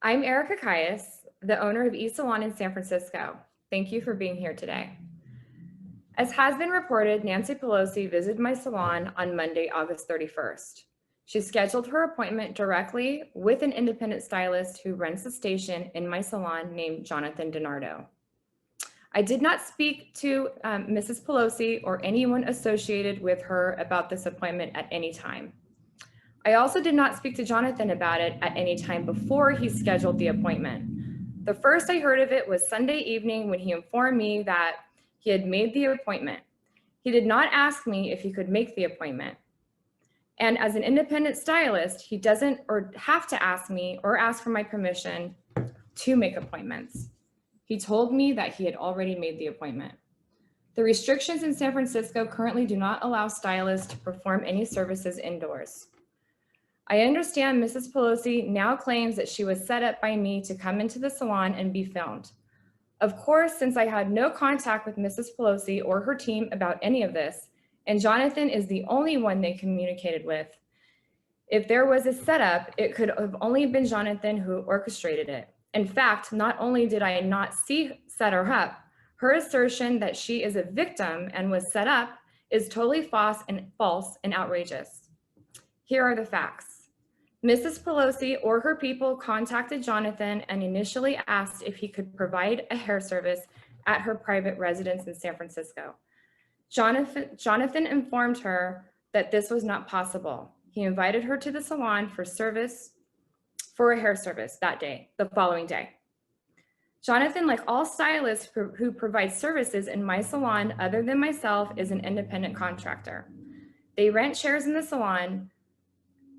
I'm Erica Kious, the owner of eSalon in San Francisco. Thank you for being here today. As has been reported, Nancy Pelosi visited my salon on Monday, August 31st. She scheduled her appointment directly with an independent stylist who rents a station in my salon named Jonathan DiNardo. I did not speak to Mrs. Pelosi or anyone associated with her about this appointment at any time. I also did not speak to Jonathan about it at any time before he scheduled the appointment. The first I heard of it was Sunday evening when he informed me that he had made the appointment. He did not ask me if he could make the appointment. And as an independent stylist, he doesn't have to ask me or ask for my permission to make appointments. He told me that he had already made the appointment. The restrictions in San Francisco currently do not allow stylists to perform any services indoors. I understand Mrs. Pelosi now claims that she was set up by me to come into the salon and be filmed. Of course, since I had no contact with Mrs. Pelosi or her team about any of this, and Jonathan is the only one they communicated with, if there was a setup, it could have only been Jonathan who orchestrated it. In fact, not only did I not set her up, her assertion that she is a victim and was set up is totally false and outrageous. Here are the facts. Mrs. Pelosi or her people contacted Jonathan and initially asked if he could provide a hair service at her private residence in San Francisco. Jonathan informed her that this was not possible. He invited her to the salon for a hair service that day, the following day. Jonathan, like all stylists who provide services in my salon other than myself, is an independent contractor. They rent chairs in the salon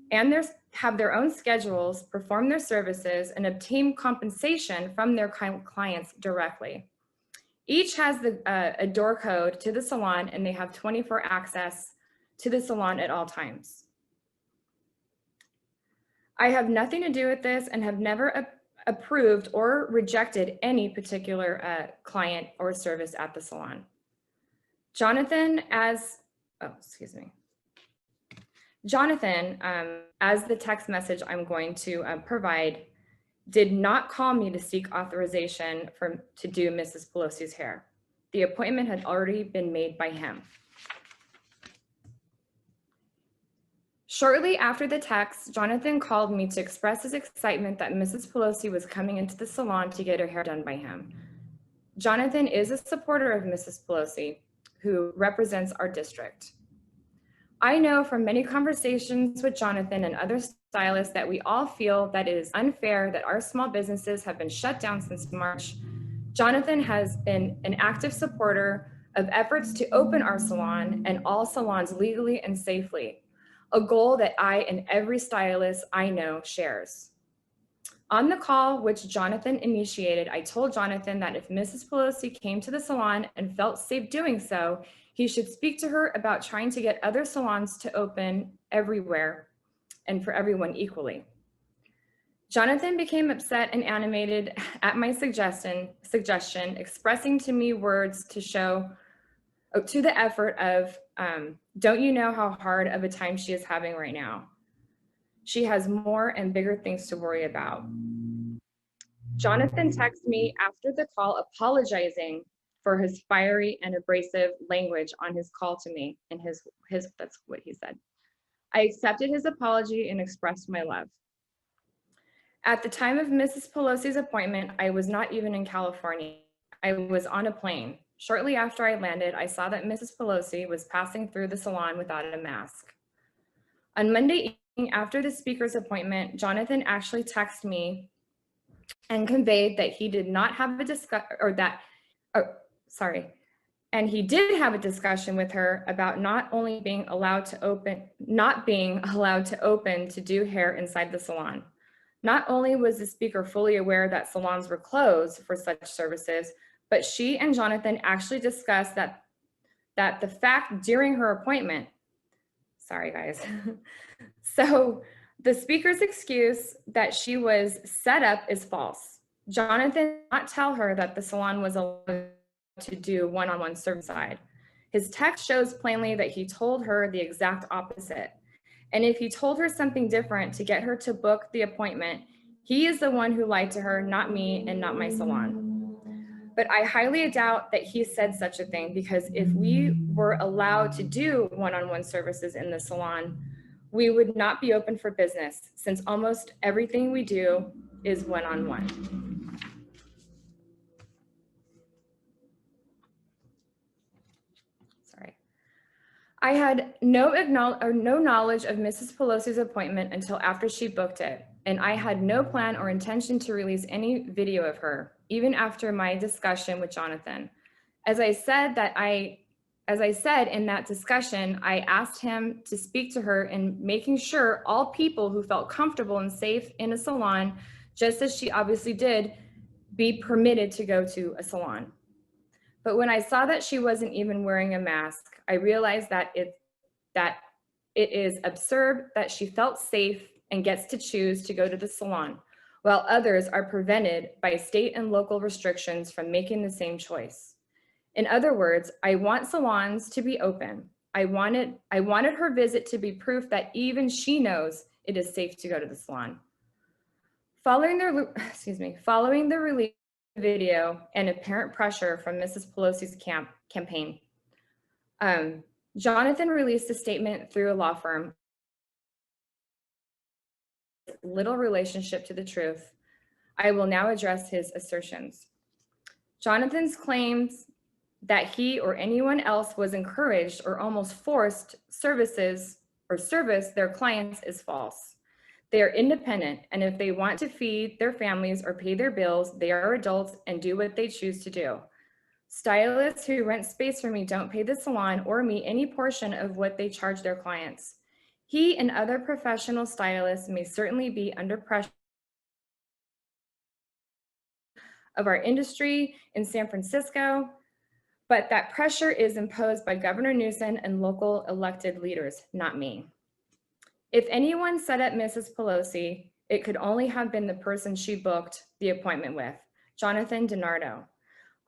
and have their own schedules, perform their services, and obtain compensation from their clients directly. Each has a door code to the salon, and they have 24 access to the salon at all times. I have nothing to do with this and have never approved or rejected any particular client or service at the salon. Jonathan, as the text message I'm going to provide, did not call me to seek authorization to do Mrs. Pelosi's hair. The appointment had already been made by him. Shortly after the text, Jonathan called me to express his excitement that Mrs. Pelosi was coming into the salon to get her hair done by him. Jonathan is a supporter of Mrs. Pelosi, who represents our district. I know from many conversations with Jonathan and other stylists that we all feel that it is unfair that our small businesses have been shut down since March. Jonathan has been an active supporter of efforts to open our salon and all salons legally and safely, a goal that I and every stylist I know shares. On the call, which Jonathan initiated, I told Jonathan that if Mrs. Pelosi came to the salon and felt safe doing so, he should speak to her about trying to get other salons to open everywhere and for everyone equally. Jonathan became upset and animated at my suggestion, expressing to me words to the effort of, don't you know how hard of a time she is having right now? She has more and bigger things to worry about. Jonathan texted me after the call apologizing for his fiery and abrasive language on his call to me, and that's what he said. I accepted his apology and expressed my love. At the time of Mrs. Pelosi's appointment, I was not even in California. I was on a plane. Shortly after I landed, I saw that Mrs. Pelosi was passing through the salon without a mask. On Monday evening, after the speaker's appointment, Jonathan actually texted me and conveyed that he did not have a and he did have a discussion with her about not being allowed to open to do hair inside the salon. Not only was the speaker fully aware that salons were closed for such services, but she and Jonathan actually discussed that the fact during her appointment, sorry guys. So the speaker's excuse that she was set up is false. Jonathan did not tell her that the salon was allowed to do one-on-one service side. His text shows plainly that he told her the exact opposite. And if he told her something different to get her to book the appointment, He is the one who lied to her, not me and not my salon. But I highly doubt that he said such a thing, because if we were allowed to do one-on-one services in the salon, we would not be open for business, since almost everything we do is one-on-one. Sorry. I had no knowledge of Mrs. Pelosi's appointment until after she booked it, and I had no plan or intention to release any video of her, even after my discussion with Jonathan. As I said in that discussion, I asked him to speak to her and making sure all people who felt comfortable and safe in a salon, just as she obviously did, be permitted to go to a salon. But when I saw that she wasn't even wearing a mask, I realized that it is absurd that she felt safe and gets to choose to go to the salon, while others are prevented by state and local restrictions from making the same choice. In other words, I want salons to be open. I wanted her visit to be proof that even she knows it is safe to go to the salon. Following the release video and apparent pressure from Mrs. Pelosi's campaign, Jonathan released a statement through a law firm. Little relationship to the truth. I will now address his assertions. Jonathan's claims that he or anyone else was encouraged or almost forced service their clients is false. They are independent, and if they want to feed their families or pay their bills, they are adults and do what they choose to do. Stylists who rent space from me don't pay the salon or me any portion of what they charge their clients. He and other professional stylists may certainly be under pressure of our industry in San Francisco, but that pressure is imposed by Governor Newsom and local elected leaders, not me. If anyone set up Mrs. Pelosi, it could only have been the person she booked the appointment with, Jonathan DiNardo.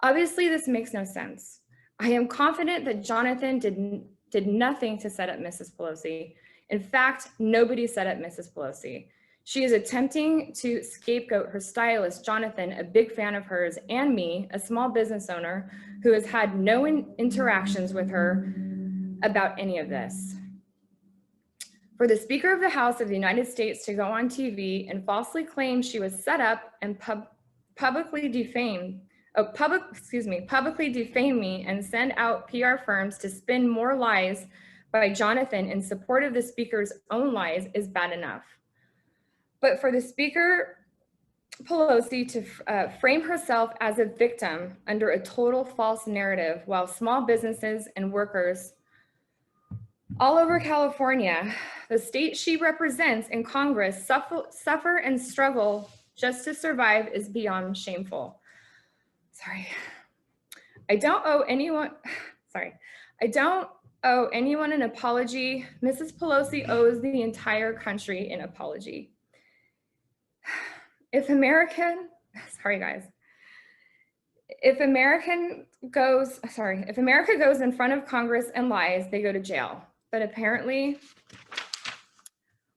Obviously, this makes no sense. I am confident that Jonathan did nothing to set up Mrs. Pelosi. In fact, nobody set up Mrs. Pelosi. She is attempting to scapegoat her stylist, Jonathan, a big fan of hers, and me, a small business owner who has had no interactions with her about any of this. For the Speaker of the House of the United States to go on TV and falsely claim she was set up and publicly defame me and send out PR firms to spin more lies by Jonathan in support of the Speaker's own lies is bad enough. But for the Speaker Pelosi to frame herself as a victim under a total false narrative, while small businesses and workers all over California, the state she represents in Congress, suffer and struggle just to survive, is beyond shameful. I don't owe anyone an apology. Mrs. Pelosi owes the entire country an apology. If America goes in front of Congress and lies, they go to jail. But apparently,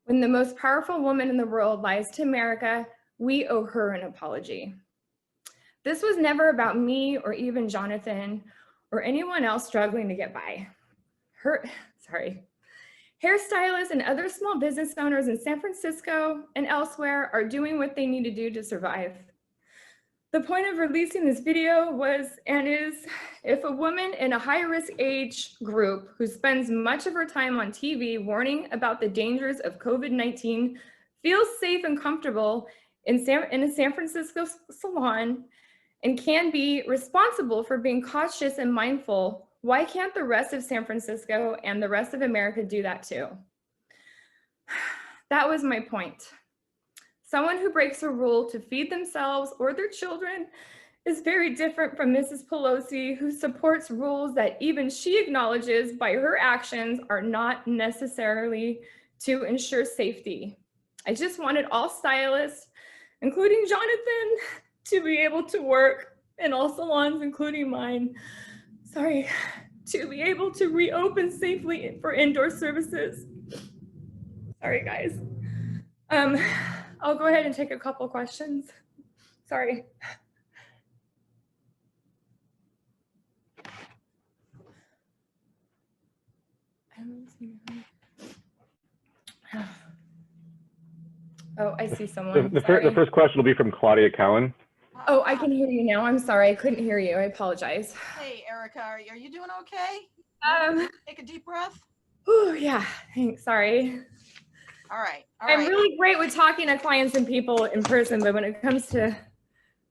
when the most powerful woman in the world lies to America, we owe her an apology. This was never about me or even Jonathan or anyone else struggling to get by. Hairstylists and other small business owners in San Francisco and elsewhere are doing what they need to do to survive. The point of releasing this video was and is, if a woman in a high-risk age group who spends much of her time on TV warning about the dangers of COVID-19 feels safe and comfortable in a San Francisco salon and can be responsible for being cautious and mindful, why can't the rest of San Francisco and the rest of America do that too? That was my point. Someone who breaks a rule to feed themselves or their children is very different from Mrs. Pelosi, who supports rules that even she acknowledges by her actions are not necessarily to ensure safety. I just wanted all stylists, including Jonathan, to be able to work, and all salons, including mine, to be able to reopen safely for indoor services. Sorry, guys. I'll go ahead and take a couple questions. Sorry. Oh, I see someone. The Sorry. first question will be from Claudia Cowan. Oh, I can hear you now. I'm sorry. I couldn't hear you. I apologize. Hey, Erica, are you doing okay? Take a deep breath. Oh, yeah. Thanks. Sorry. All right. I'm really great with talking to clients and people in person, but when it comes to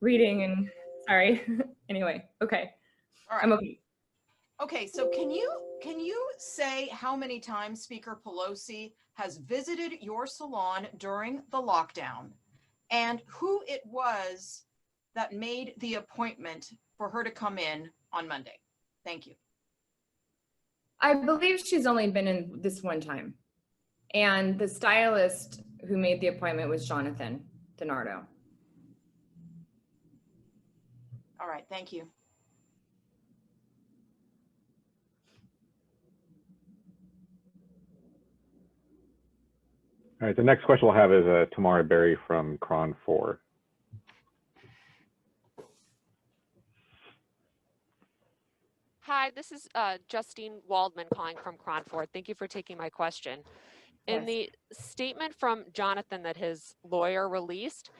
reading and sorry. Anyway, okay. All right. I'm okay. Okay, so can you say how many times Speaker Pelosi has visited your salon during the lockdown and who it was that made the appointment for her to come in on Monday? Thank you. I believe she's only been in this one time. And the stylist who made the appointment was Jonathan DiNardo. All right, thank you. All right, the next question we'll have is Tamara Berry from Cron 4. Hi, this is Justine Waldman calling from Cron 4. Thank you for taking my question. In the statement from Jonathan that his lawyer released,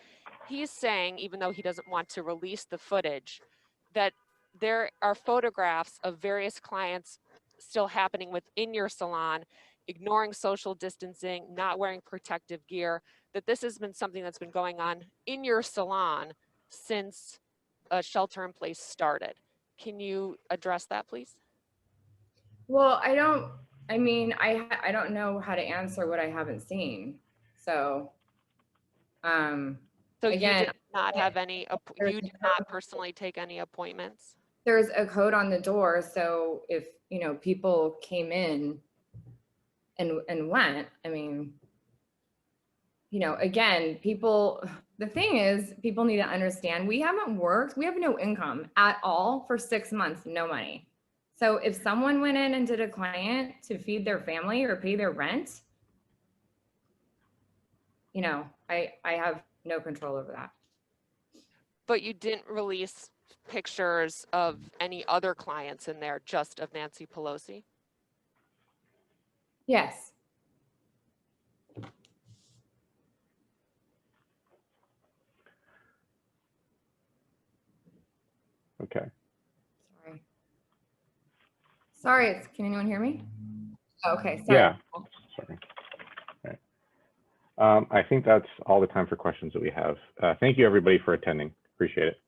he's saying, even though he doesn't want to release the footage, that there are photographs of various clients still happening within your salon, ignoring social distancing, not wearing protective gear, that this has been something that's been going on in your salon since shelter in place started. Can you address that, please? Well, I don't know how to answer what I haven't seen. So, So again, you did not have any, you did not personally take any appointments? There's a code on the door. So if, people came in and went, I mean, again, the thing is, people need to understand we haven't worked, we have no income at all for 6 months, no money. So if someone went in and did a client to feed their family or pay their rent, I have no control over that. But you didn't release pictures of any other clients in there, just of Nancy Pelosi? Yes. Okay. Sorry, can anyone hear me? Oh, okay, sorry. Yeah, sorry. All right. I think that's all the time for questions that we have. Thank you, everybody, for attending. Appreciate it.